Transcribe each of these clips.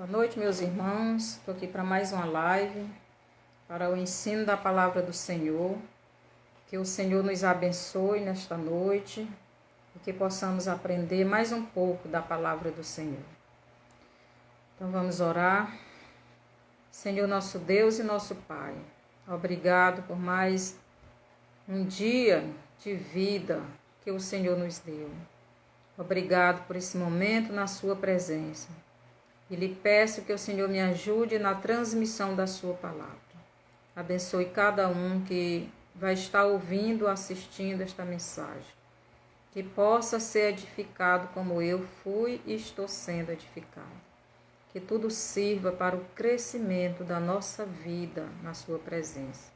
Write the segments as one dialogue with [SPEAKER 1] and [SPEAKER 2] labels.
[SPEAKER 1] Boa noite, meus irmãos. Estou aqui para mais uma live, para o ensino da palavra do Senhor. Que o Senhor nos abençoe nesta noite e que possamos aprender mais um pouco da palavra do Senhor. Então vamos orar. Senhor, nosso Deus e nosso Pai, obrigado por mais um dia de vida que o Senhor nos deu. Obrigado por esse momento na sua presença. E lhe peço que o Senhor me ajude na transmissão da sua palavra. Abençoe cada um que vai estar ouvindo, assistindo esta mensagem. Que possa ser edificado como eu fui e estou sendo edificado. Que tudo sirva para o crescimento da nossa vida na sua presença.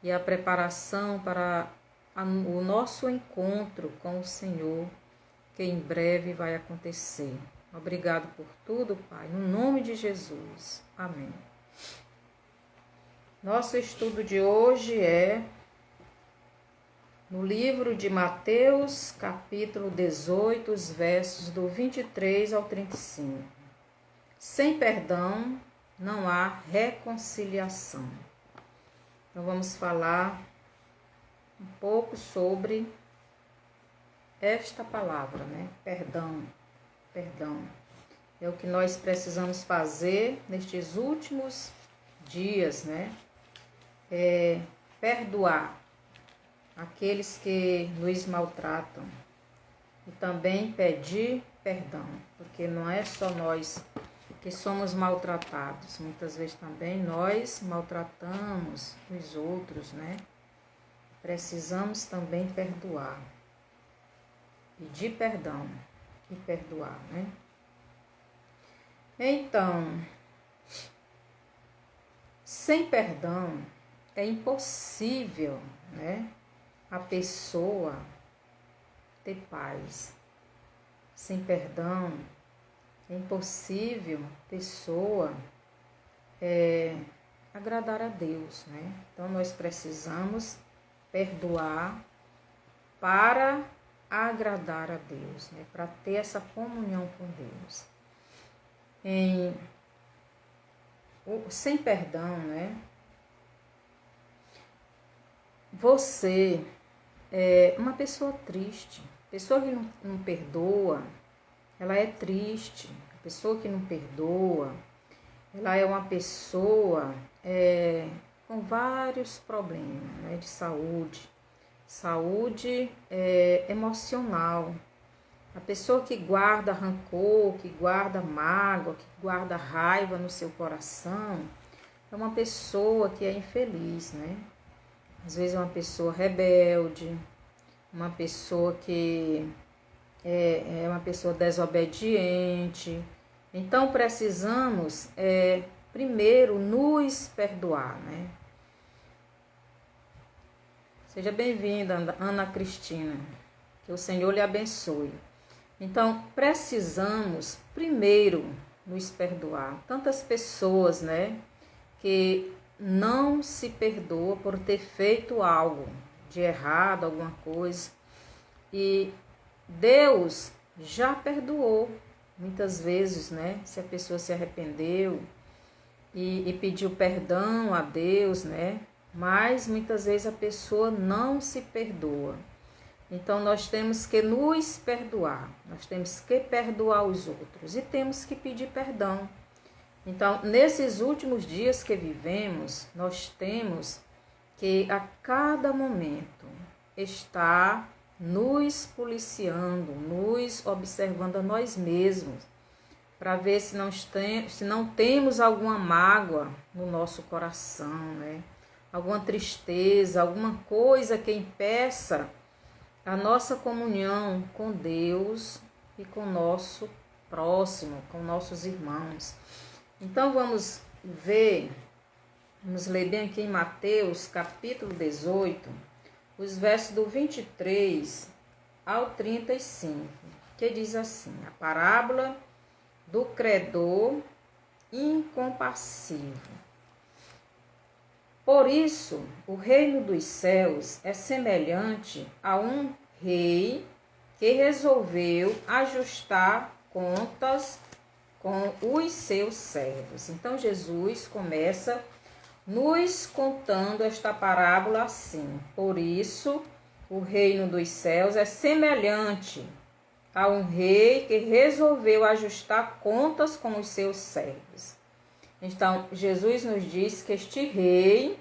[SPEAKER 1] E a preparação para o nosso encontro com o Senhor, que em breve vai acontecer. Obrigado por tudo, Pai, no nome de Jesus. Amém. Nosso estudo de hoje é no livro de Mateus, capítulo 18, os versos do 23 ao 35. Sem perdão não há reconciliação. Então vamos falar um pouco sobre esta palavra, né? Perdão. Perdão. É o que nós precisamos fazer nestes últimos dias, né? Perdoar aqueles que nos maltratam e também pedir perdão, porque não é só nós que somos maltratados, muitas vezes também nós maltratamos os outros, né? Precisamos também perdoar, pedir perdão e perdoar, né? Então, sem perdão é impossível, né, a pessoa ter paz. Sem perdão é impossível a pessoa agradar a Deus, né? Então nós precisamos perdoar para agradar a Deus, né? Para ter essa comunhão com Deus. Sem perdão, né? Você é uma pessoa triste. Pessoa que não perdoa, ela é triste. A pessoa que não perdoa, ela é uma pessoa com vários problemas, né, de saúde. Saúde emocional. A pessoa que guarda rancor, que guarda mágoa, que guarda raiva no seu coração, é uma pessoa que é infeliz, né? Às vezes é uma pessoa rebelde, uma pessoa que é uma pessoa desobediente. Então precisamos primeiro nos perdoar, né? Seja bem-vinda, Ana Cristina, que o Senhor lhe abençoe. Então, precisamos primeiro nos perdoar. Tantas pessoas, né, que não se perdoam por ter feito algo de errado, alguma coisa. E Deus já perdoou, muitas vezes, né, se a pessoa se arrependeu e pediu perdão a Deus, né, mas muitas vezes a pessoa não se perdoa. Então nós temos que nos perdoar, nós temos que perdoar os outros e temos que pedir perdão. Então, nesses últimos dias que vivemos, nós temos que a cada momento estar nos policiando, nos observando a nós mesmos, para ver se não temos alguma mágoa no nosso coração, né? Alguma tristeza, alguma coisa que impeça a nossa comunhão com Deus e com o nosso próximo, com nossos irmãos. Então vamos ler bem aqui em Mateus, capítulo 18, os versos do 23 ao 35, que diz assim: a parábola do credor incompassivo. Por isso, o reino dos céus é semelhante a um rei que resolveu ajustar contas com os seus servos. Então Jesus começa nos contando esta parábola assim: por isso o reino dos céus é semelhante a um rei que resolveu ajustar contas com os seus servos. Então Jesus nos diz que este rei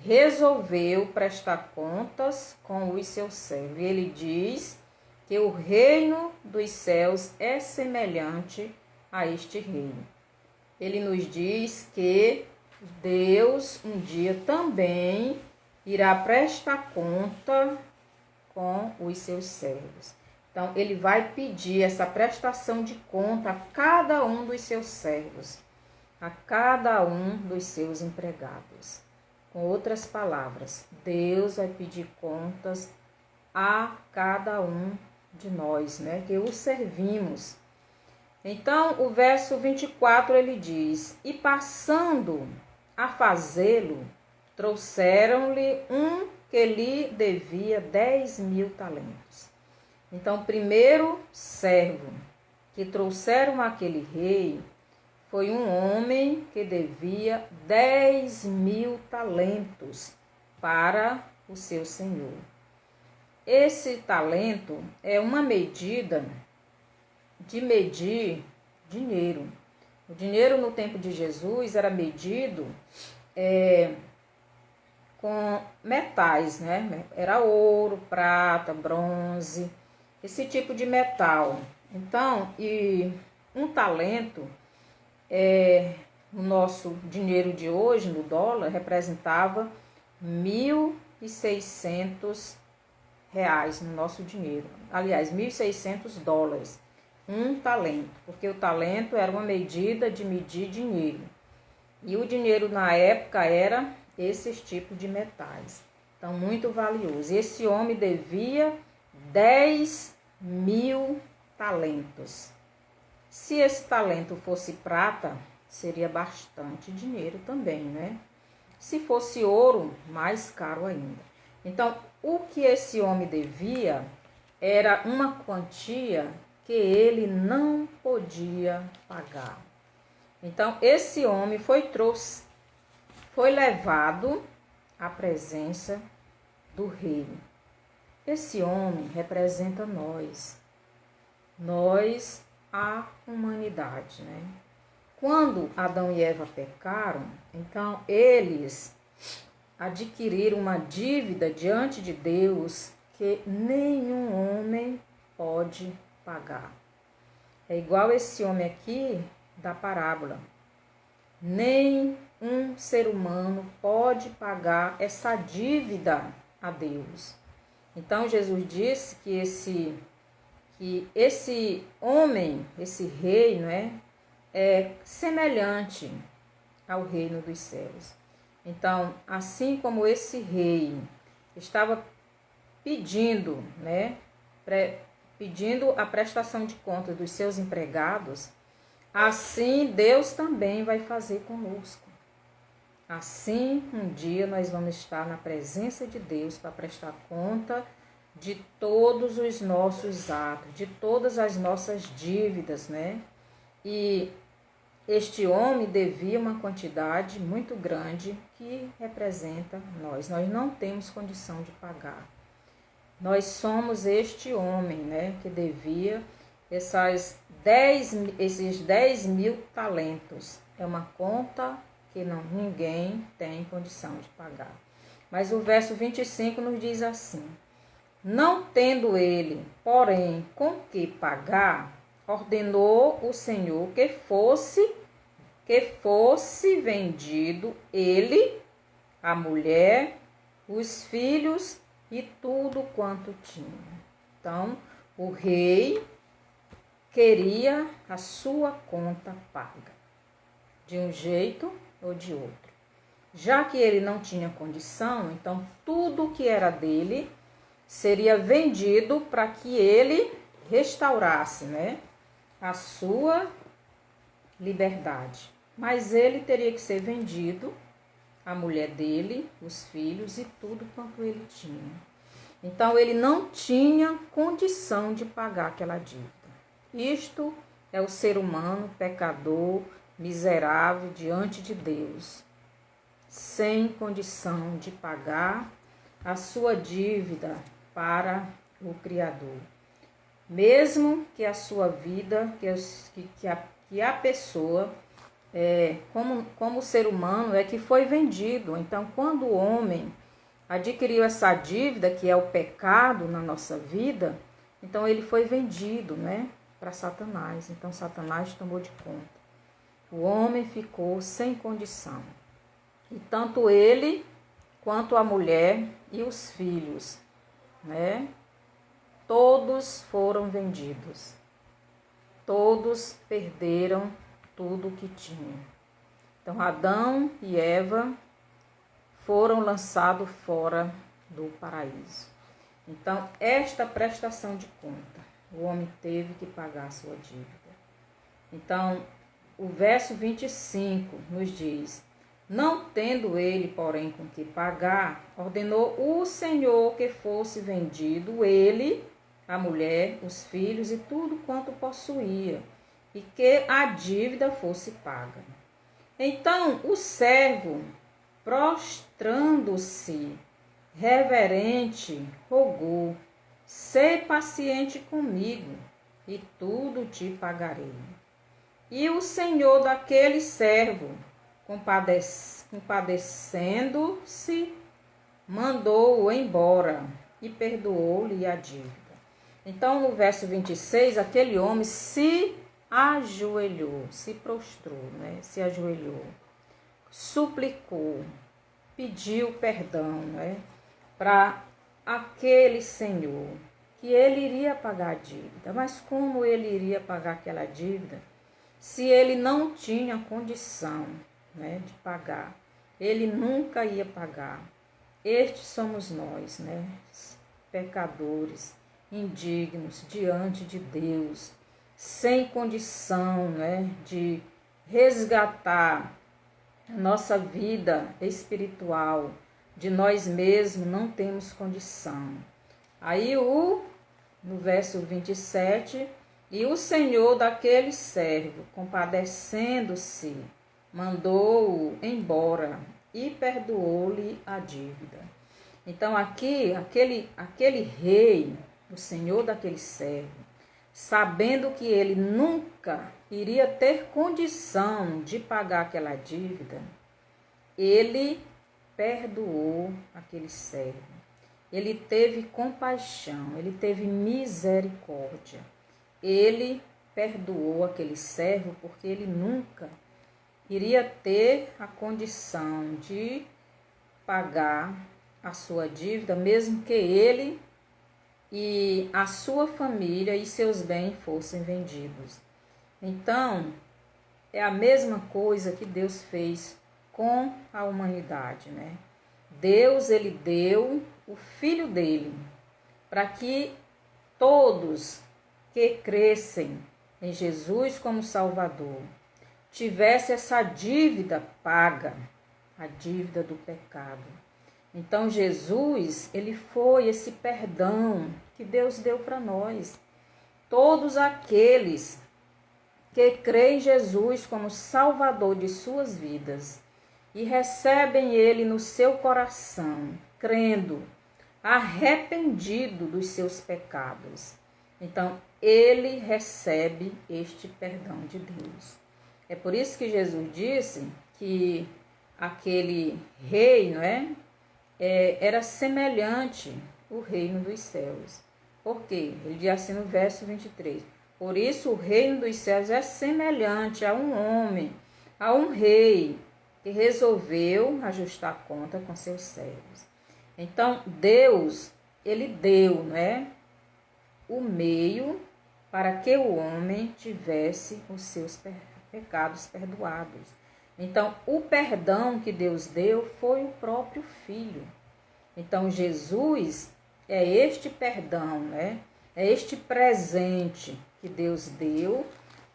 [SPEAKER 1] resolveu prestar contas com os seus servos. E ele diz que o reino dos céus é semelhante a este reino. Ele nos diz que Deus um dia também irá prestar conta com os seus servos. Então, ele vai pedir essa prestação de conta a cada um dos seus servos, a cada um dos seus empregados. Com outras palavras, Deus vai pedir contas a cada um de nós, né, que o servimos. Então, o verso 24, ele diz: e passando a fazê-lo, trouxeram-lhe um que lhe devia 10.000 talentos. Então, o primeiro servo que trouxeram aquele rei foi um homem que devia 10.000 talentos para o seu senhor. Esse talento é uma medida de medir dinheiro. O dinheiro no tempo de Jesus era medido com metais, né? Era ouro, prata, bronze, esse tipo de metal. Então, e um talento, o nosso dinheiro de hoje, no dólar, representava 1.600 reais no nosso dinheiro. Aliás, 1.600 dólares. Um talento, porque o talento era uma medida de medir dinheiro. E o dinheiro na época era esses tipos de metais. Então, muito valioso. Esse homem devia 10.000 talentos. Se esse talento fosse prata, seria bastante dinheiro também, né? Se fosse ouro, mais caro ainda. Então, o que esse homem devia era uma quantia que ele não podia pagar. Então, esse homem foi levado à presença do rei. Esse homem representa nós, a humanidade, né? Quando Adão e Eva pecaram, então eles adquiriram uma dívida diante de Deus que nenhum homem pode pagar. É igual esse homem aqui da parábola. Nem um ser humano pode pagar essa dívida a Deus. Então Jesus disse que esse homem, esse rei, né, é semelhante ao reino dos céus. Então, assim como esse rei estava pedindo, né, pedindo a prestação de contas dos seus empregados, assim Deus também vai fazer conosco. Assim, um dia nós vamos estar na presença de Deus para prestar conta de todos os nossos atos, de todas as nossas dívidas, né? E este homem devia uma quantidade muito grande que representa nós. Nós não temos condição de pagar. Nós somos este homem, né, que devia esses 10.000 talentos. É uma conta que ninguém tem condição de pagar. Mas o verso 25 nos diz assim: não tendo ele, porém, com que pagar, ordenou o Senhor que fosse vendido ele, a mulher, os filhos e tudo quanto tinha. Então, o rei queria a sua conta paga, de um jeito ou de outro. Já que ele não tinha condição, então tudo que era dele seria vendido para que ele restaurasse, né, a sua liberdade. Mas ele teria que ser vendido, a mulher dele, os filhos e tudo quanto ele tinha. Então, ele não tinha condição de pagar aquela dívida. Isto é o ser humano pecador, miserável diante de Deus, sem condição de pagar a sua dívida para o Criador. Mesmo que a sua vida, que a pessoa, como ser humano, é que foi vendido. Então, quando o homem adquiriu essa dívida, que é o pecado na nossa vida, então ele foi vendido, né, para Satanás. Então, Satanás tomou de conta. O homem ficou sem condição. E tanto ele, quanto a mulher e os filhos, né, todos foram vendidos. Todos perderam tudo o que tinham. Então, Adão e Eva foram lançados fora do paraíso. Então, esta prestação de conta, o homem teve que pagar a sua dívida. Então, o verso 25 nos diz: não tendo ele, porém, com que pagar, ordenou o Senhor que fosse vendido ele, a mulher, os filhos e tudo quanto possuía, e que a dívida fosse paga. Então o servo, prostrando-se, reverente, rogou: sê paciente comigo, e tudo te pagarei. E o senhor daquele servo, compadecendo-se, mandou-o embora e perdoou-lhe a dívida. Então, no verso 26, aquele homem se ajoelhou, se prostrou, né? Se ajoelhou, suplicou, pediu perdão, né, para aquele senhor, que ele iria pagar a dívida. Mas como ele iria pagar aquela dívida se ele não tinha condição, né, de pagar? Ele nunca ia pagar. Estes somos nós, né, pecadores, indignos diante de Deus, sem condição, né, de resgatar a nossa vida espiritual, de nós mesmos não temos condição. Aí no verso 27, e o Senhor daquele servo, compadecendo-se, mandou-o embora e perdoou-lhe a dívida. Então aqui, aquele rei, o senhor daquele servo, sabendo que ele nunca iria ter condição de pagar aquela dívida, ele perdoou aquele servo. Ele teve compaixão, ele teve misericórdia. Ele perdoou aquele servo porque ele nunca iria ter a condição de pagar a sua dívida, mesmo que ele e a sua família e seus bens fossem vendidos. Então, é a mesma coisa que Deus fez com a humanidade, né? Deus, ele deu o Filho dele para que todos que crescem em Jesus como Salvador tivessem essa dívida paga, a dívida do pecado. Então Jesus, ele foi esse perdão que Deus deu para nós. Todos aqueles que creem em Jesus como Salvador de suas vidas e recebem ele no seu coração, crendo, arrependido dos seus pecados, então ele recebe este perdão de Deus. É por isso que Jesus disse que aquele rei, não é? Era semelhante ao reino dos céus. Por quê? Ele diz assim no verso 23. Por isso o reino dos céus é semelhante a um homem, a um rei, que resolveu ajustar conta com seus servos. Então Deus, ele deu, né, o meio para que o homem tivesse os seus pecados perdoados. Então, o perdão que Deus deu foi o próprio Filho. Então, Jesus é este perdão, né? É este presente que Deus deu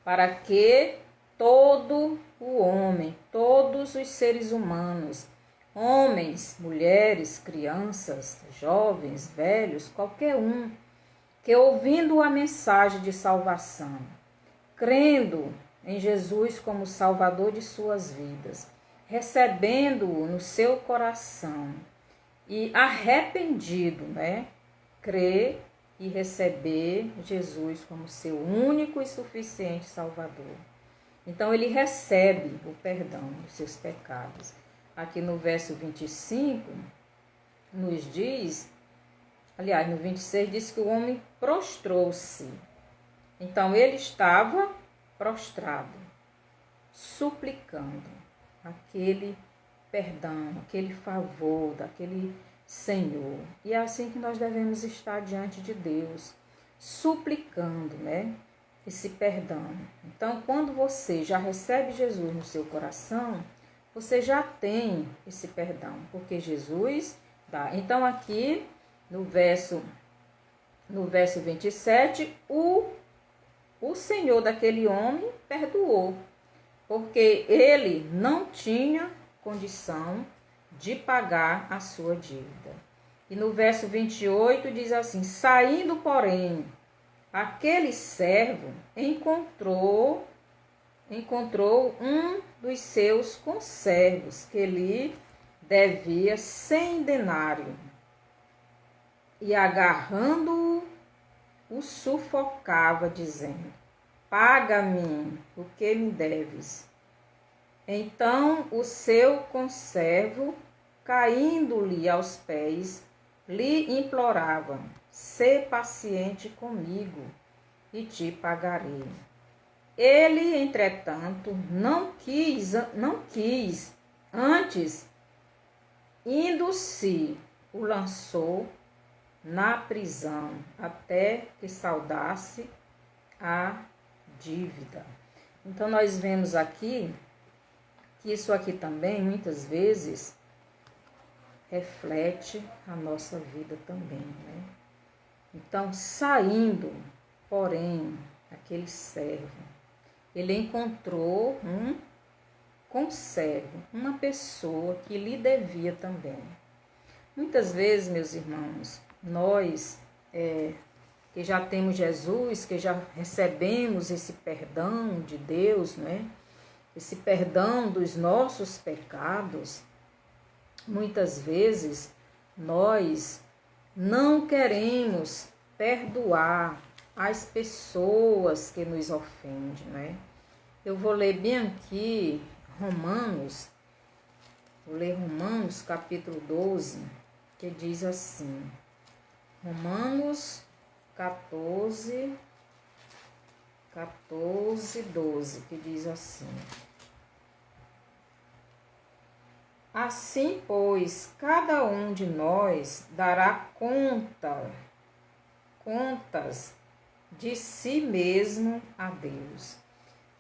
[SPEAKER 1] para que todo o homem, todos os seres humanos, homens, mulheres, crianças, jovens, velhos, qualquer um, que ouvindo a mensagem de salvação, crendo em Jesus como Salvador de suas vidas, recebendo-o no seu coração e arrependido, né? Crer e receber Jesus como seu único e suficiente Salvador. Então ele recebe o perdão dos seus pecados. Aqui no verso 25 nos diz, aliás, no 26 diz que o homem prostrou-se. Então ele estava prostrado, suplicando aquele perdão, aquele favor daquele Senhor. E é assim que nós devemos estar diante de Deus, suplicando, né, esse perdão. Então, quando você já recebe Jesus no seu coração, você já tem esse perdão, porque Jesus dá. Então, aqui no verso 27, o Senhor daquele homem perdoou, porque ele não tinha condição de pagar a sua dívida. E no verso 28 diz assim: saindo, porém, aquele servo encontrou um dos seus conservos que lhe devia 100 denários, e agarrando-o, o sufocava, dizendo: paga-me o que me deves. Então o seu conservo, caindo-lhe aos pés, lhe implorava: sê paciente comigo e te pagarei. Ele, entretanto, não quis, antes, indo-se, o lançou na prisão, até que saldasse a dívida. Então, nós vemos aqui que isso aqui também, muitas vezes, reflete a nossa vida também, né? Então, saindo, porém, aquele servo, ele encontrou um conservo, uma pessoa que lhe devia também. Muitas vezes, meus irmãos, nós que já temos Jesus, que já recebemos esse perdão de Deus, né? Esse perdão dos nossos pecados, muitas vezes nós não queremos perdoar as pessoas que nos ofendem, né? Eu vou ler bem aqui Romanos capítulo 12, que diz assim, Romanos 14, 12, que diz assim: assim, pois, cada um de nós dará contas de si mesmo a Deus.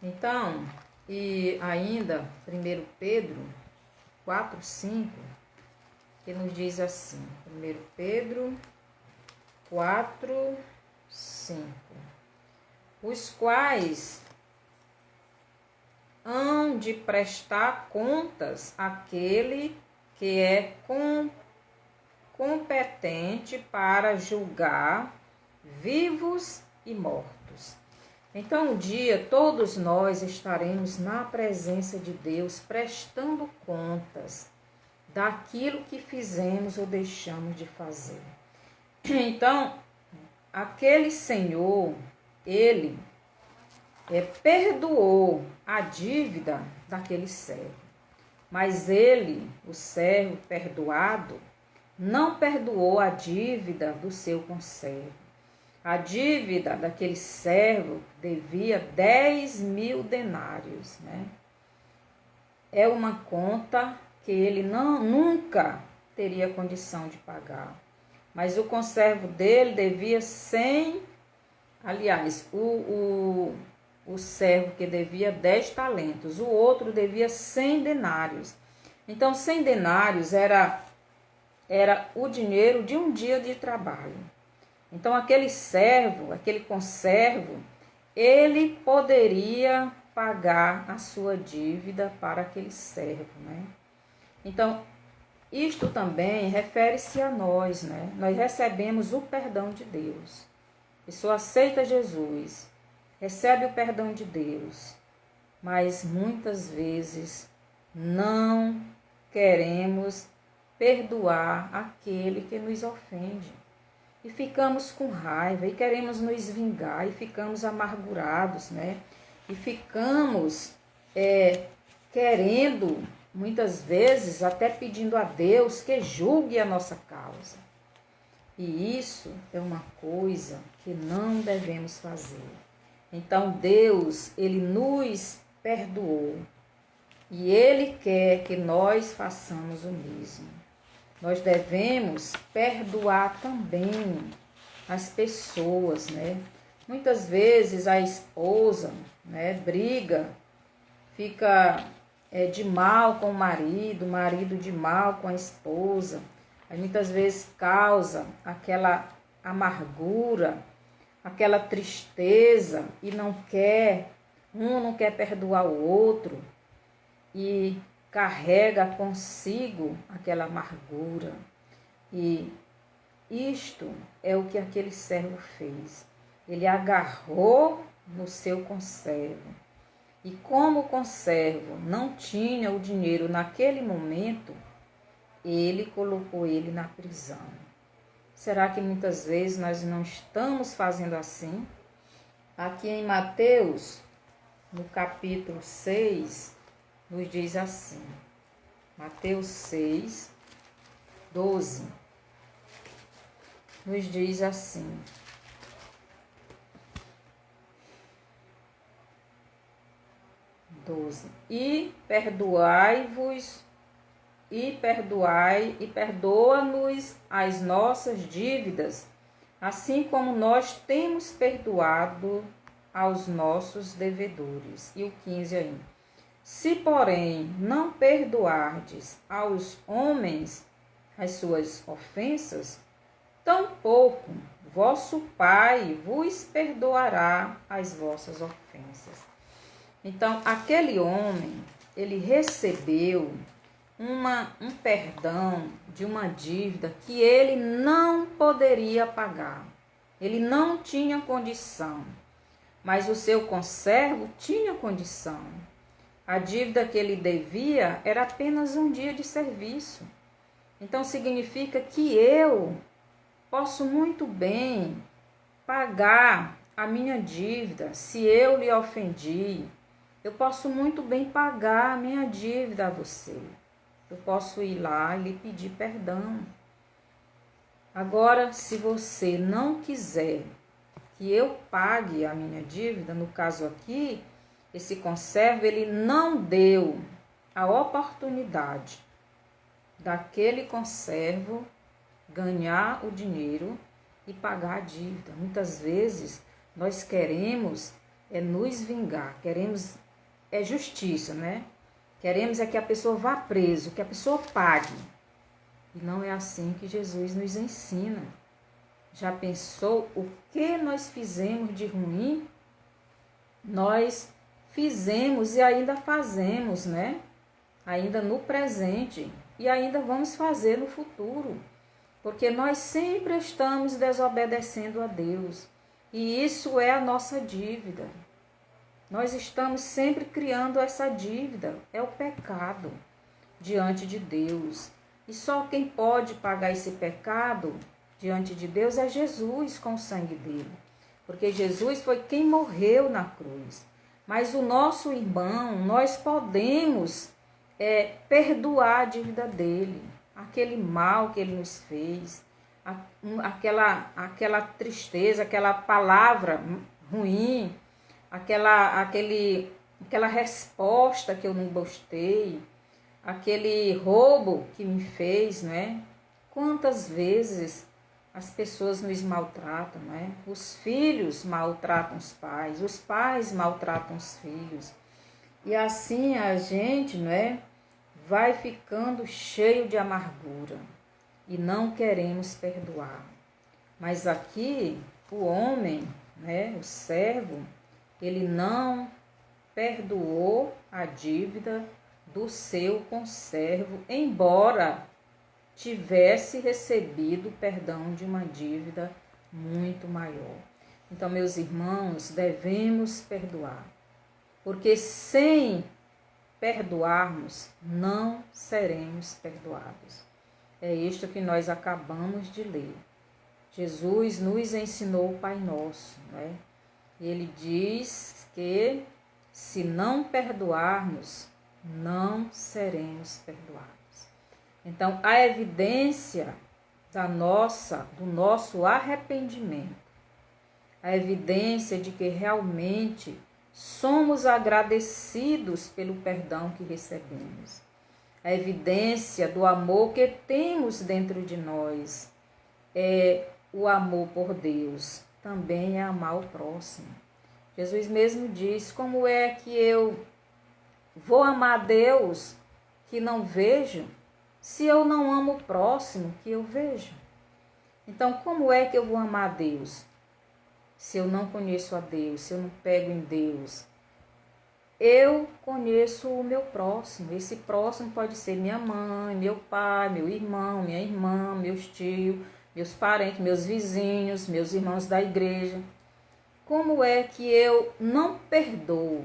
[SPEAKER 1] Então, e ainda 1 Pedro 4, 5, que nos diz assim, 1 Pedro 4, 5, os quais hão de prestar contas àquele que é competente para julgar vivos e mortos. Então, um dia, todos nós estaremos na presença de Deus, prestando contas daquilo que fizemos ou deixamos de fazer. Então, aquele Senhor, ele perdoou a dívida daquele servo. Mas ele, o servo perdoado, não perdoou a dívida do seu conservo. A dívida daquele servo devia 10.000 denários, né? É uma conta que ele nunca teria condição de pagar. Mas o conservo dele devia 100, aliás, o servo que devia 10 talentos, o outro devia 100 denários. Então, 100 denários era o dinheiro de um dia de trabalho. Então, aquele servo, aquele conservo, ele poderia pagar a sua dívida para aquele servo, né? Então, isto também refere-se a nós, né? Nós recebemos o perdão de Deus. A pessoa aceita Jesus, recebe o perdão de Deus, mas muitas vezes não queremos perdoar aquele que nos ofende. E ficamos com raiva e queremos nos vingar e ficamos amargurados, né? E ficamos querendo, muitas vezes, até pedindo a Deus que julgue a nossa causa. E isso é uma coisa que não devemos fazer. Então Deus, Ele nos perdoou e Ele quer que nós façamos o mesmo. Nós devemos perdoar também as pessoas, né? Muitas vezes a esposa, né, briga, fica de mal com o marido de mal com a esposa. Aí muitas vezes causa aquela amargura, aquela tristeza e um não quer perdoar o outro e carrega consigo aquela amargura. E isto é o que aquele servo fez. Ele agarrou no seu conservo. E como o conservo não tinha o dinheiro naquele momento, ele colocou ele na prisão. Será que muitas vezes nós não estamos fazendo assim? Aqui em Mateus, no capítulo 6, nos diz assim. Mateus 6, 12. Nos diz assim. E perdoai-vos e perdoa-nos as nossas dívidas, assim como nós temos perdoado aos nossos devedores. E o 15 aí. Se, porém, não perdoardes aos homens as suas ofensas, tampouco vosso Pai vos perdoará as vossas ofensas. Então, aquele homem, ele recebeu um perdão de uma dívida que ele não poderia pagar. Ele não tinha condição, mas o seu conservo tinha condição. A dívida que ele devia era apenas um dia de serviço. Então, significa que eu posso muito bem pagar a minha dívida se eu lhe ofendi. Eu posso muito bem pagar a minha dívida a você. Eu posso ir lá e lhe pedir perdão. Agora, se você não quiser que eu pague a minha dívida, no caso aqui, esse conservo, ele não deu a oportunidade daquele conservo ganhar o dinheiro e pagar a dívida. Muitas vezes nós queremos nos vingar, queremos justiça, né? Queremos que a pessoa vá preso, que a pessoa pague. E não é assim que Jesus nos ensina. Já pensou o que nós fizemos de ruim? Nós fizemos e ainda fazemos, né? Ainda no presente e ainda vamos fazer no futuro. Porque nós sempre estamos desobedecendo a Deus. E isso é a nossa dívida. Nós estamos sempre criando essa dívida, é o pecado diante de Deus. E só quem pode pagar esse pecado diante de Deus é Jesus com o sangue dele. Porque Jesus foi quem morreu na cruz. Mas o nosso irmão, nós podemos perdoar a dívida dele, aquele mal que ele nos fez, aquela tristeza, aquela palavra ruim, aquela resposta que eu não gostei, aquele roubo que me fez, não é? Quantas vezes as pessoas nos maltratam, não é? Os filhos maltratam os pais maltratam os filhos. E assim a gente, não é? Vai ficando cheio de amargura e não queremos perdoar. Mas aqui o homem, né? O servo, ele não perdoou a dívida do seu conservo, embora tivesse recebido perdão de uma dívida muito maior. Então, meus irmãos, devemos perdoar, porque sem perdoarmos, não seremos perdoados. É isto que nós acabamos de ler. Jesus nos ensinou o Pai Nosso, né? E ele diz que se não perdoarmos, não seremos perdoados. Então, a evidência do nosso arrependimento, a evidência de que realmente somos agradecidos pelo perdão que recebemos, a evidência do amor que temos dentro de nós é o amor por Deus, também é amar o próximo. Jesus mesmo diz: como é que eu vou amar Deus que não vejo, se eu não amo o próximo que eu vejo? Então, como é que eu vou amar Deus se eu não conheço a Deus, se eu não pego em Deus? Eu conheço o meu próximo. Esse próximo pode ser minha mãe, meu pai, meu irmão, minha irmã, meus tios, meus parentes, meus vizinhos, meus irmãos da igreja. Como é que eu não perdoo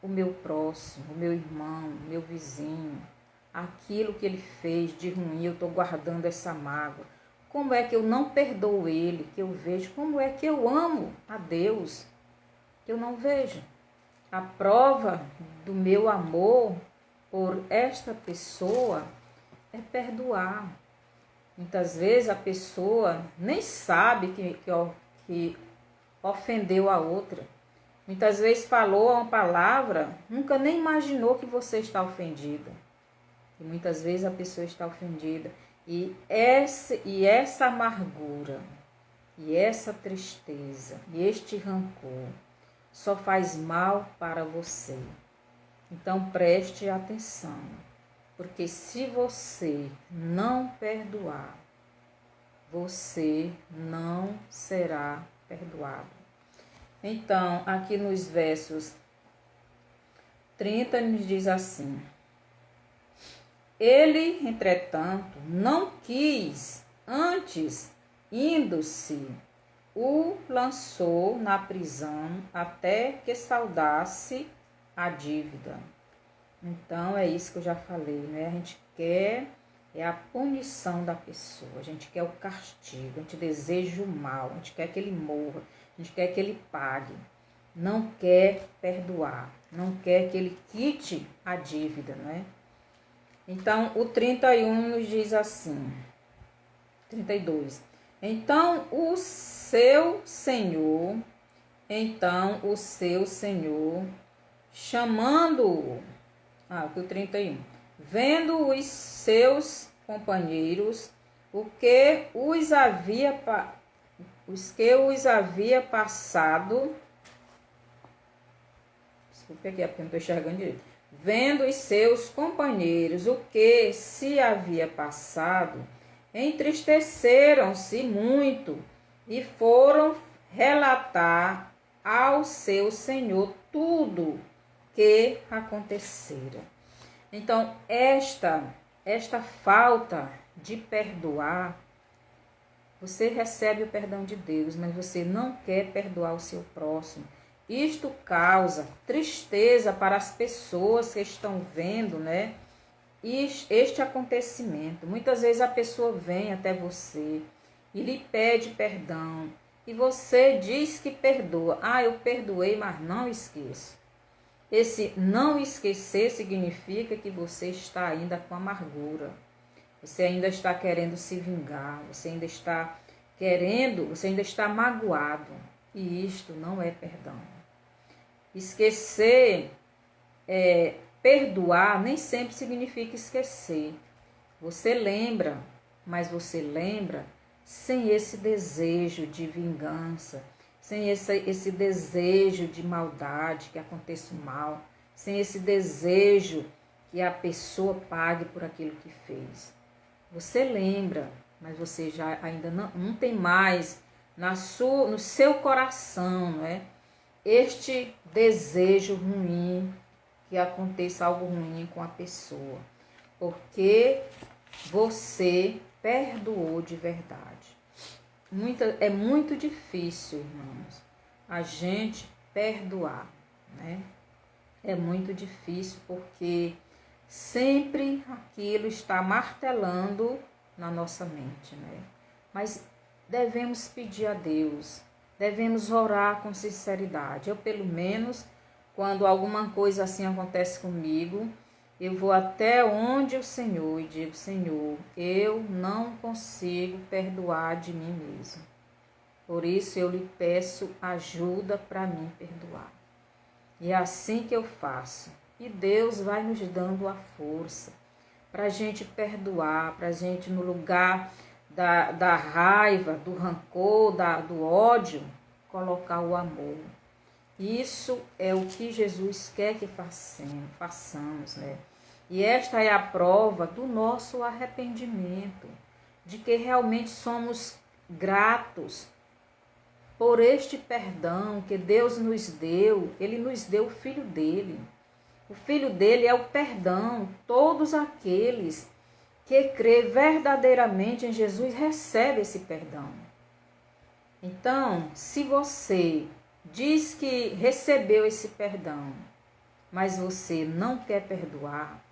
[SPEAKER 1] o meu próximo, o meu irmão, o meu vizinho, aquilo que ele fez de ruim, eu estou guardando essa mágoa? Como é que eu não perdoo ele, que eu vejo? Como é que eu amo a Deus, que eu não vejo? A prova do meu amor por esta pessoa é perdoar. Muitas vezes a pessoa nem sabe que ofendeu a outra. Muitas vezes falou uma palavra, nunca nem imaginou que você está ofendida. E muitas vezes a pessoa está ofendida. E essa amargura, e essa tristeza, e este rancor, só faz mal para você. Então preste atenção, porque se você não perdoar, você não será perdoado. Então, aqui nos versos 30 nos diz assim: ele, entretanto, não quis, antes, indo-se, o lançou na prisão até que saldasse a dívida. Então, é isso que eu já falei, né? A gente quer a punição da pessoa, a gente quer o castigo, a gente deseja o mal, a gente quer que ele morra, a gente quer que ele pague, não quer perdoar, não quer que ele quite a dívida, né? Então, o 31 nos diz assim, 32. Então o seu Senhor, chamando-o, o 31, vendo os seus companheiros, os que os havia passado, desculpe aqui, porque não estou enxergando direito, vendo os seus companheiros o que se havia passado, entristeceram-se muito e foram relatar ao seu Senhor tudo que acontecera. Então, esta falta de perdoar, você recebe o perdão de Deus, mas você não quer perdoar o seu próximo. Isto causa tristeza para as pessoas que estão vendo, né, este acontecimento. Muitas vezes a pessoa vem até você e lhe pede perdão, e você diz que perdoa. Eu perdoei, mas não esqueço. Esse não esquecer significa que você está ainda com amargura. Você ainda está querendo se vingar, você ainda está magoado. E isto não é perdão. Esquecer, perdoar nem sempre significa esquecer. Você lembra, mas você lembra sem esse desejo de vingança, sem esse desejo de maldade, que aconteça o mal, sem esse desejo que a pessoa pague por aquilo que fez. Você lembra, mas você já ainda não tem mais no seu coração, né, este desejo ruim, que aconteça algo ruim com a pessoa, porque você perdoou de verdade. é muito difícil, irmãos, a gente perdoar, né? É muito difícil porque sempre aquilo está martelando na nossa mente, né? Mas devemos pedir a Deus, devemos orar com sinceridade. Eu, pelo menos, quando alguma coisa assim acontece comigo, eu vou até onde o Senhor e digo: Senhor, eu não consigo perdoar de mim mesmo. Por isso eu lhe peço ajuda para mim perdoar. E é assim que eu faço. E Deus vai nos dando a força para a gente perdoar, para a gente, no lugar da raiva, do rancor, do ódio, colocar o amor. Isso é o que Jesus quer que façamos, né? E esta é a prova do nosso arrependimento, de que realmente somos gratos por este perdão que Deus nos deu. Ele nos deu o Filho dele. O Filho dele é o perdão. Todos aqueles que crê verdadeiramente em Jesus recebem esse perdão. Então, se você diz que recebeu esse perdão, mas você não quer perdoar,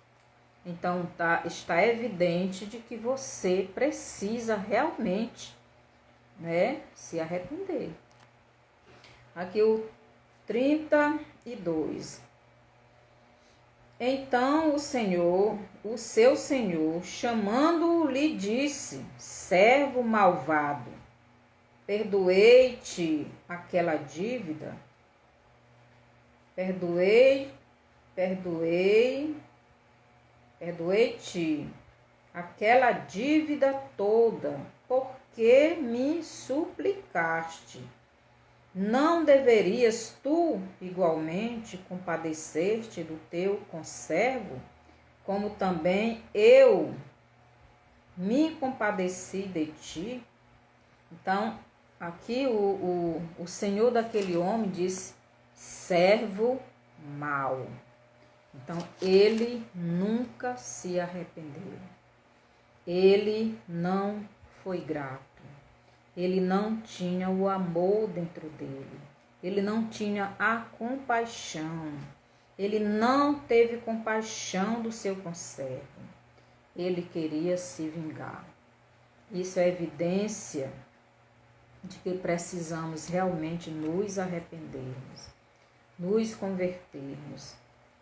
[SPEAKER 1] então está evidente de que você precisa realmente, né, se arrepender. Aqui o 32. Então o Senhor, o seu Senhor, chamando-o, lhe disse: servo malvado, perdoei-te aquela dívida? Perdoei-te aquela dívida toda, porque me suplicaste. Não deverias tu, igualmente, compadecer-te do teu conservo, como também eu me compadeci de ti? Então, aqui o senhor daquele homem disse: servo mau. Então, ele nunca se arrependeu. Ele não foi grato. Ele não tinha o amor dentro dele. Ele não tinha a compaixão. Ele não teve compaixão do seu conservo. Ele queria se vingar. Isso é evidência de que precisamos realmente nos arrependermos, nos convertermos.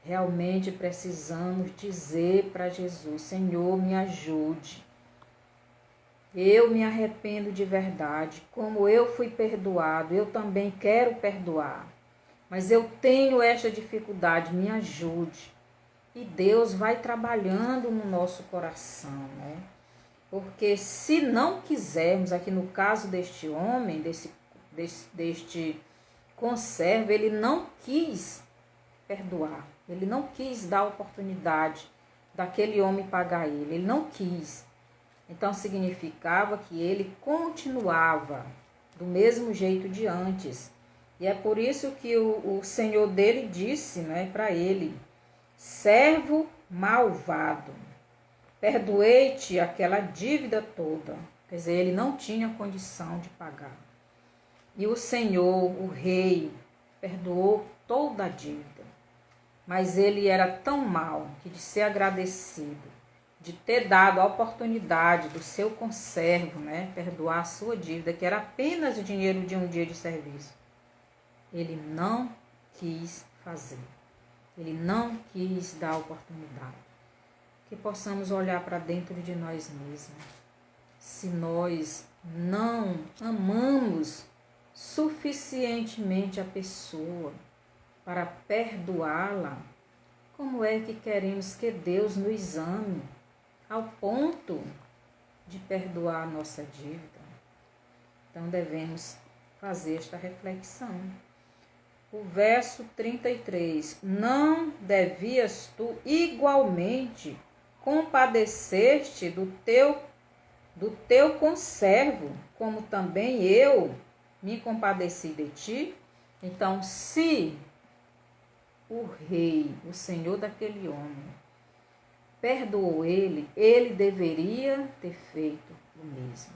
[SPEAKER 1] Realmente precisamos dizer para Jesus: Senhor, me ajude. Eu me arrependo de verdade. Como eu fui perdoado, eu também quero perdoar. Mas eu tenho esta dificuldade, me ajude. E Deus vai trabalhando no nosso coração, né? Porque se não quisermos, aqui no caso deste homem, deste conservo, ele não quis perdoar. Ele não quis dar oportunidade daquele homem pagar ele. Ele não quis. Então significava que ele continuava do mesmo jeito de antes. E é por isso que o senhor dele disse, né, para ele: servo malvado, perdoei-te aquela dívida toda. Quer dizer, ele não tinha condição de pagar. E o Senhor, o rei, perdoou toda a dívida. Mas ele era tão mau que, de ser agradecido, de ter dado a oportunidade do seu conservo, né, perdoar a sua dívida, que era apenas o dinheiro de um dia de serviço, ele não quis fazer. Ele não quis dar a oportunidade. Que possamos olhar para dentro de nós mesmos. Se nós não amamos suficientemente a pessoa para perdoá-la, como é que queremos que Deus nos ame ao ponto de perdoar a nossa dívida? Então devemos fazer esta reflexão. O verso 33. Não devias tu igualmente compadecer-te do teu conservo, como também eu me compadeci de ti? Então, se o rei, o senhor daquele homem, perdoou ele, ele deveria ter feito o mesmo.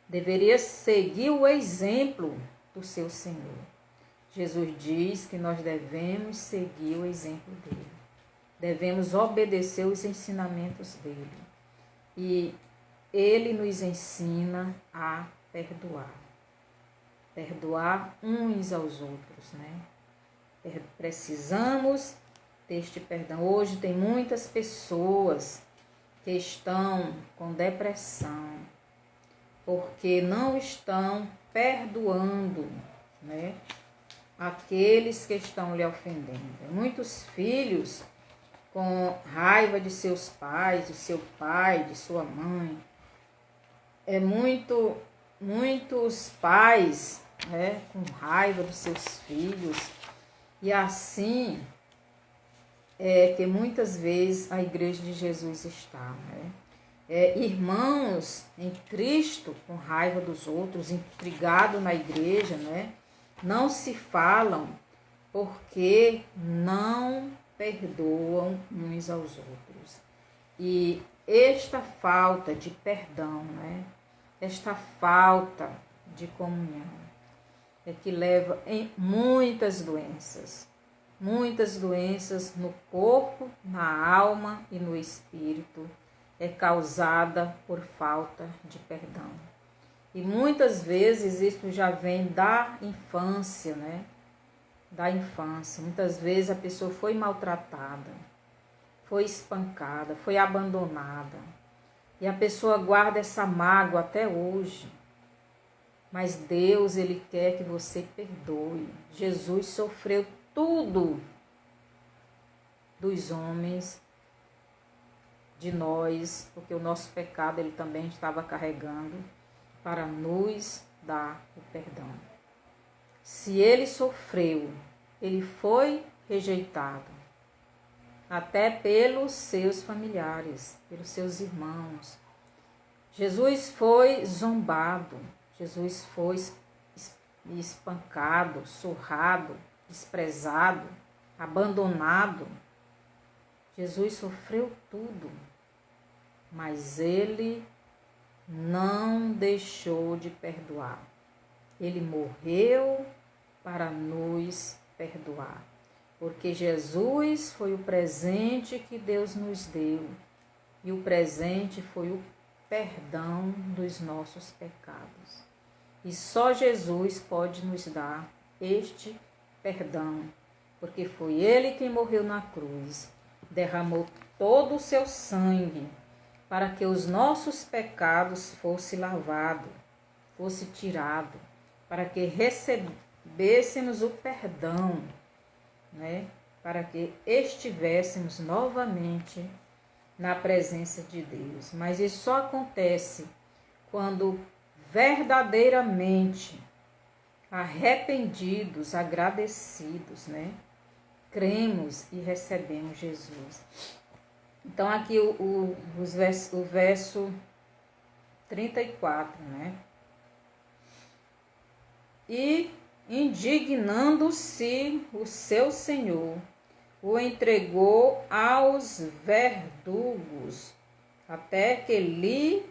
[SPEAKER 1] deveria seguir o exemplo do seu Senhor. Jesus diz que nós devemos seguir o exemplo dele. Devemos obedecer os ensinamentos dele. E ele nos ensina a perdoar. Perdoar uns aos outros, né? Precisamos deste perdão. Hoje tem muitas pessoas que estão com depressão, porque não estão perdoando, né, aqueles que estão lhe ofendendo. Muitos filhos com raiva de seus pais, de seu pai, de sua mãe. Muitos pais, né, com raiva dos seus filhos. E assim é que muitas vezes a igreja de Jesus está, né? Irmãos em Cristo com raiva dos outros, intrigados na igreja, né? Não se falam porque não perdoam uns aos outros. E esta falta de perdão, né? Esta falta de comunhão é que leva em muitas doenças no corpo, na alma e no espírito, é causada por falta de perdão. E muitas vezes isso já vem da infância, né? Da infância. Muitas vezes a pessoa foi maltratada, foi espancada, foi abandonada. E a pessoa guarda essa mágoa até hoje. Mas Deus, Ele quer que você perdoe. Jesus sofreu tudo dos homens, de nós, porque o nosso pecado Ele também estava carregando para nos dar o perdão. Se Ele sofreu, Ele foi rejeitado, até pelos seus familiares, pelos seus irmãos. Jesus foi zombado, Jesus foi espancado, surrado, desprezado, abandonado. Jesus sofreu tudo, mas Ele não deixou de perdoar. Ele morreu para nos perdoar, porque Jesus foi o presente que Deus nos deu, e o presente foi o perdão dos nossos pecados. E só Jesus pode nos dar este perdão, porque foi Ele quem morreu na cruz, derramou todo o seu sangue para que os nossos pecados fossem lavados, fosse tirado, para que recebêssemos o perdão, né? Para que estivéssemos novamente na presença de Deus. Mas isso só acontece quando verdadeiramente arrependidos, agradecidos, né? Cremos e recebemos Jesus. Então aqui o verso 34, né? E indignando-se o seu senhor, o entregou aos verdugos, até que lhe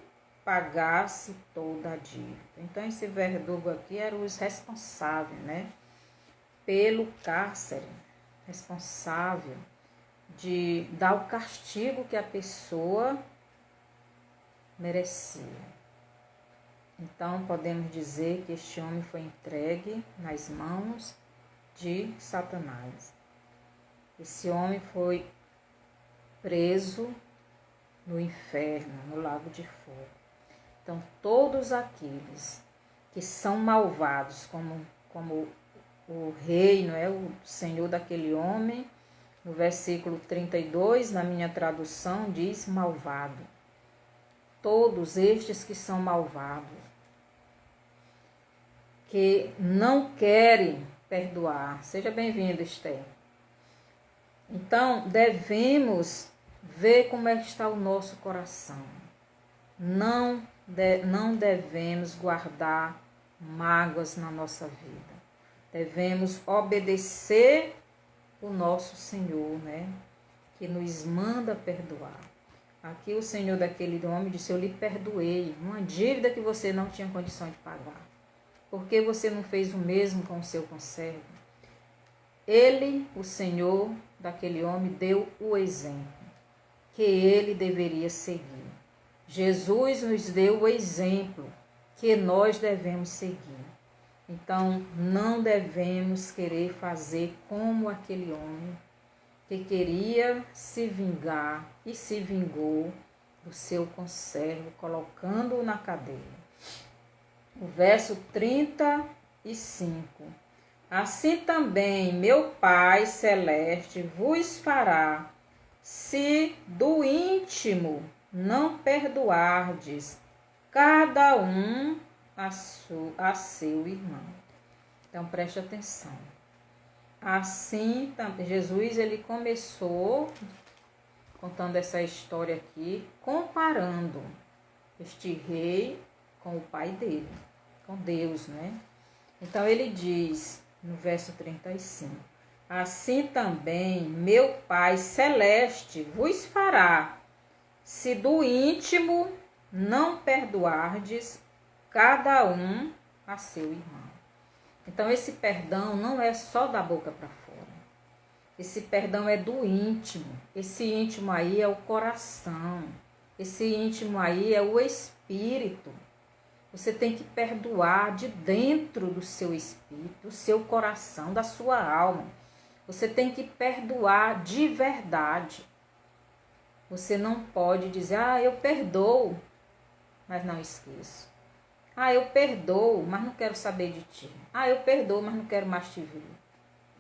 [SPEAKER 1] pagasse toda a dívida. Então esse verdugo aqui era os responsáveis, né? Pelo cárcere, responsável de dar o castigo que a pessoa merecia. Então, podemos dizer que este homem foi entregue nas mãos de Satanás. Esse homem foi preso no inferno, no lago de fogo. Então, todos aqueles que são malvados, como o rei, não é, o senhor daquele homem, no versículo 32, na minha tradução, diz malvado. Todos estes que são malvados, que não querem perdoar. Seja bem-vindo, Esther. Então, devemos ver como é que está o nosso coração. Não devemos guardar mágoas na nossa vida. Devemos obedecer o nosso Senhor, né? Que nos manda perdoar. Aqui o senhor daquele homem disse: eu lhe perdoei uma dívida que você não tinha condição de pagar. Por que você não fez o mesmo com o seu conservo? Ele, o senhor daquele homem, deu o exemplo que ele deveria seguir. Jesus nos deu o exemplo que nós devemos seguir. Então, não devemos querer fazer como aquele homem que queria se vingar e se vingou do seu conservo, colocando-o na cadeia. O verso 35. Assim também meu Pai Celeste vos fará, se do íntimo não perdoardes cada um a seu irmão. Então preste atenção. Assim, Jesus ele começou contando essa história aqui, comparando este rei com o pai dele, com Deus, né? Então ele diz no verso 35: assim também meu Pai Celeste vos fará, se do íntimo não perdoardes cada um a seu irmão. Então esse perdão não é só da boca para fora. Esse perdão é do íntimo. Esse íntimo aí é o coração. Esse íntimo aí é o espírito. Você tem que perdoar de dentro do seu espírito, do seu coração, da sua alma. Você tem que perdoar de verdade. Você não pode dizer: eu perdoo, mas não esqueço. Eu perdoo, mas não quero saber de ti. Eu perdoo, mas não quero mais te ver.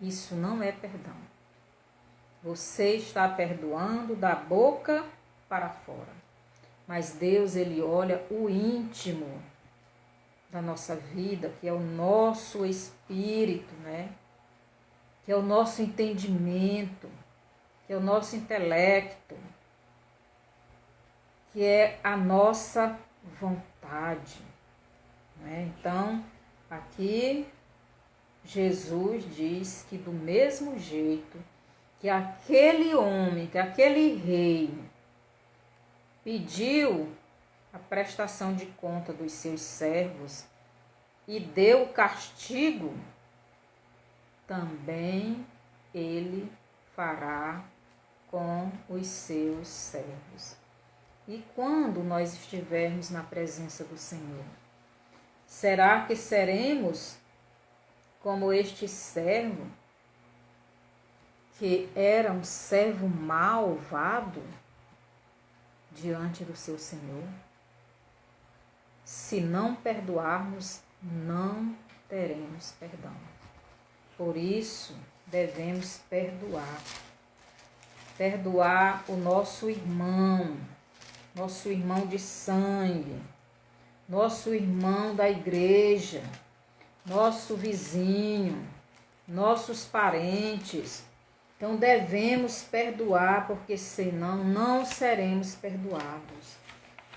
[SPEAKER 1] Isso não é perdão. Você está perdoando da boca para fora. Mas Deus, ele olha o íntimo da nossa vida, que é o nosso espírito, né? Que é o nosso entendimento, que é o nosso intelecto, que é a nossa vontade. Né? Então, aqui Jesus diz que do mesmo jeito que aquele homem, que aquele rei pediu a prestação de conta dos seus servos e deu o castigo, também ele fará com os seus servos. E quando nós estivermos na presença do Senhor, será que seremos como este servo, que era um servo malvado diante do seu Senhor? Se não perdoarmos, não teremos perdão. Por isso, devemos perdoar. Perdoar o nosso irmão de sangue, nosso irmão da igreja, nosso vizinho, nossos parentes. Então devemos perdoar, porque senão não seremos perdoados.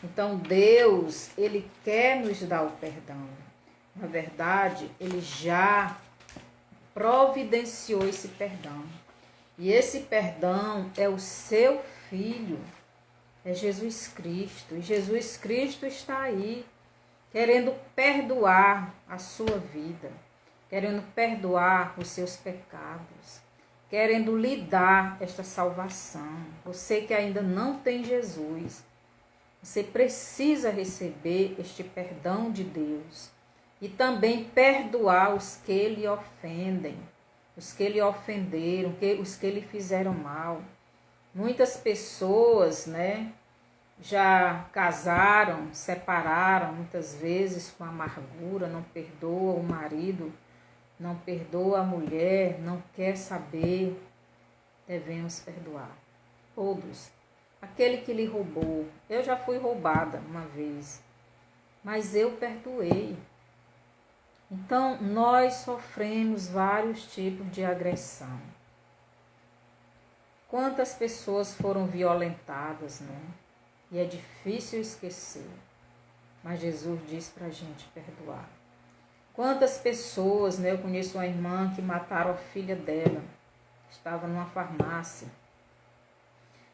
[SPEAKER 1] Então Deus, ele quer nos dar o perdão. Na verdade, ele já providenciou esse perdão. E esse perdão é o seu Filho, é Jesus Cristo. E Jesus Cristo está aí, querendo perdoar a sua vida, querendo perdoar os seus pecados, querendo lhe dar esta salvação. Você que ainda não tem Jesus, você precisa receber este perdão de Deus e também perdoar os que lhe ofendem, os que lhe ofenderam, os que lhe fizeram mal. Muitas pessoas, né, já casaram, separaram muitas vezes com amargura, não perdoa o marido, não perdoa a mulher, não quer saber. Devemos perdoar todos. Aquele que lhe roubou, eu já fui roubada uma vez, mas eu perdoei. Então, nós sofremos vários tipos de agressão. Quantas pessoas foram violentadas, né? E é difícil esquecer, mas Jesus diz para a gente perdoar. Quantas pessoas, né? Eu conheço uma irmã que mataram a filha dela, estava numa farmácia,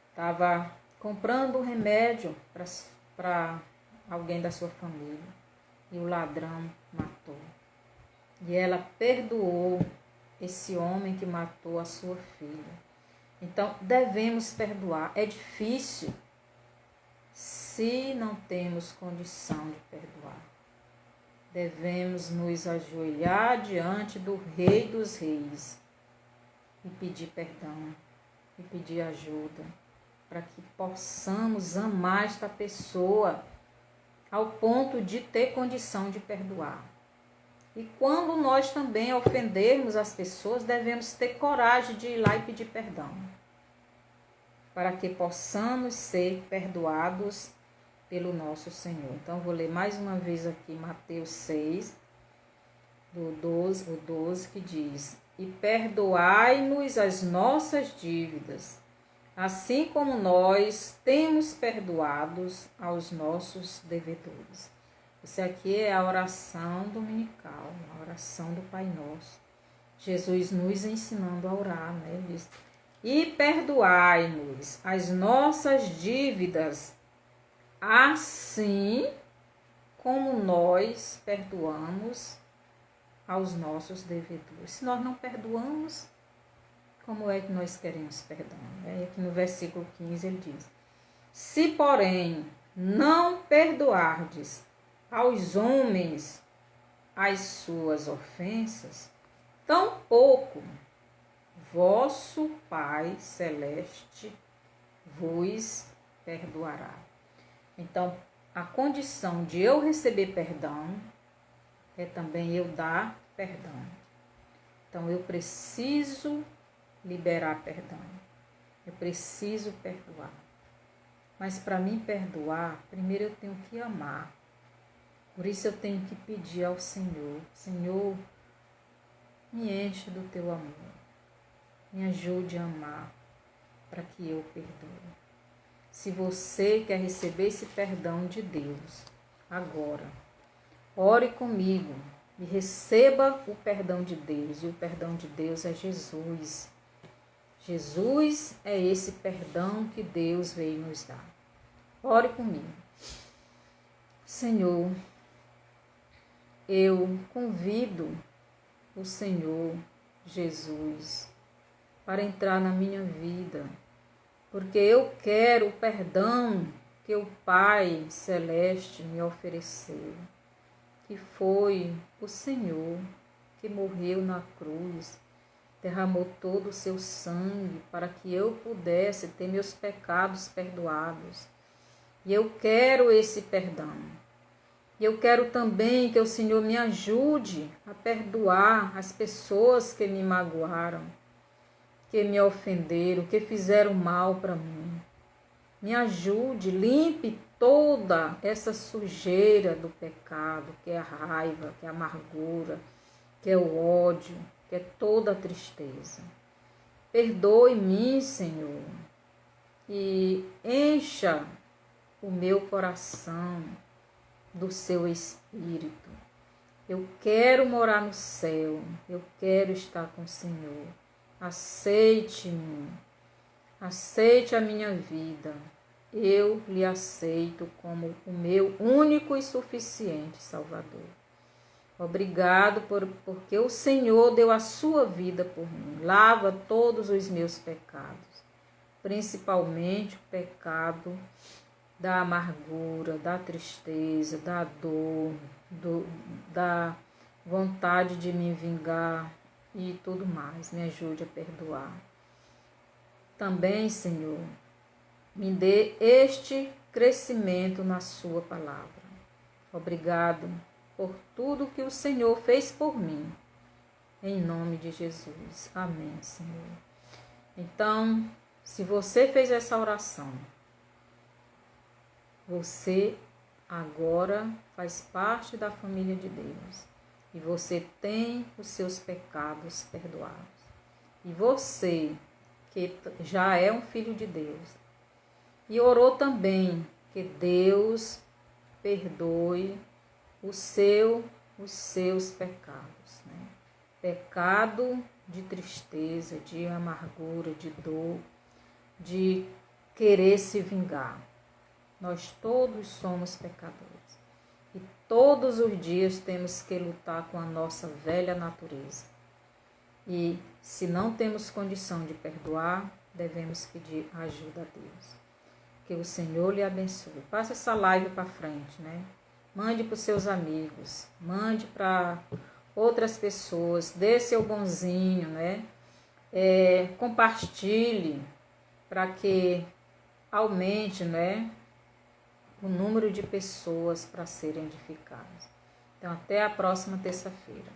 [SPEAKER 1] estava comprando um remédio para alguém da sua família e o ladrão matou. E ela perdoou esse homem que matou a sua filha. Então, devemos perdoar. É difícil se não temos condição de perdoar. Devemos nos ajoelhar diante do Rei dos Reis e pedir perdão, e pedir ajuda, para que possamos amar esta pessoa ao ponto de ter condição de perdoar. E quando nós também ofendermos as pessoas, devemos ter coragem de ir lá e pedir perdão, para que possamos ser perdoados pelo nosso Senhor. Então, vou ler mais uma vez aqui Mateus 6, do 12, que diz: E perdoai-nos as nossas dívidas, assim como nós temos perdoados aos nossos devedores. Isso aqui é a oração dominical, a oração do Pai Nosso. Jesus nos ensinando a orar, né? Ele diz: E perdoai-nos as nossas dívidas, assim como nós perdoamos aos nossos devedores. Se nós não perdoamos, como é que nós queremos perdão? Aqui no versículo 15 ele diz: Se, porém, não perdoardes aos homens as suas ofensas, tampouco vosso Pai Celeste vos perdoará. Então, a condição de eu receber perdão é também eu dar perdão. Então, eu preciso liberar perdão. Eu preciso perdoar. Mas para mim perdoar, primeiro eu tenho que amar. Por isso eu tenho que pedir ao Senhor: Senhor, me enche do teu amor. Me ajude a amar para que eu perdoe. Se você quer receber esse perdão de Deus agora, ore comigo e receba o perdão de Deus. E o perdão de Deus é Jesus. Jesus é esse perdão que Deus veio nos dar. Ore comigo. Senhor, eu convido o Senhor Jesus para entrar na minha vida, porque eu quero o perdão que o Pai Celeste me ofereceu, que foi o Senhor que morreu na cruz, derramou todo o seu sangue para que eu pudesse ter meus pecados perdoados. E eu quero esse perdão. E eu quero também que o Senhor me ajude a perdoar as pessoas que me magoaram, que me ofenderam, que fizeram mal para mim. Me ajude, limpe toda essa sujeira do pecado, que é a raiva, que é a amargura, que é o ódio, que é toda a tristeza. Perdoe-me, Senhor, e encha o meu coração do seu Espírito. Eu quero morar no céu, eu quero estar com o Senhor. Aceite-me, aceite a minha vida. Eu lhe aceito como o meu único e suficiente Salvador. Obrigado porque o Senhor deu a sua vida por mim. Lava todos os meus pecados, principalmente o pecado da amargura, da tristeza, da dor, da vontade de me vingar e tudo mais. Me ajude a perdoar. Também, Senhor, me dê este crescimento na sua palavra. Obrigado por tudo que o Senhor fez por mim. Em nome de Jesus. Amém, Senhor. Então, se você fez essa oração, você agora faz parte da família de Deus. E você tem os seus pecados perdoados. E você, que já é um filho de Deus, e orou também que Deus perdoe os seus pecados, né? Pecado de tristeza, de amargura, de dor, de querer se vingar. Nós todos somos pecadores. E todos os dias temos que lutar com a nossa velha natureza. E se não temos condição de perdoar, devemos pedir ajuda a Deus. Que o Senhor lhe abençoe. Passe essa live para frente, né? Mande para os seus amigos, mande para outras pessoas, dê seu bonzinho, né? Compartilhe para que aumente, né, o número de pessoas para serem edificadas. Então, até a próxima terça-feira.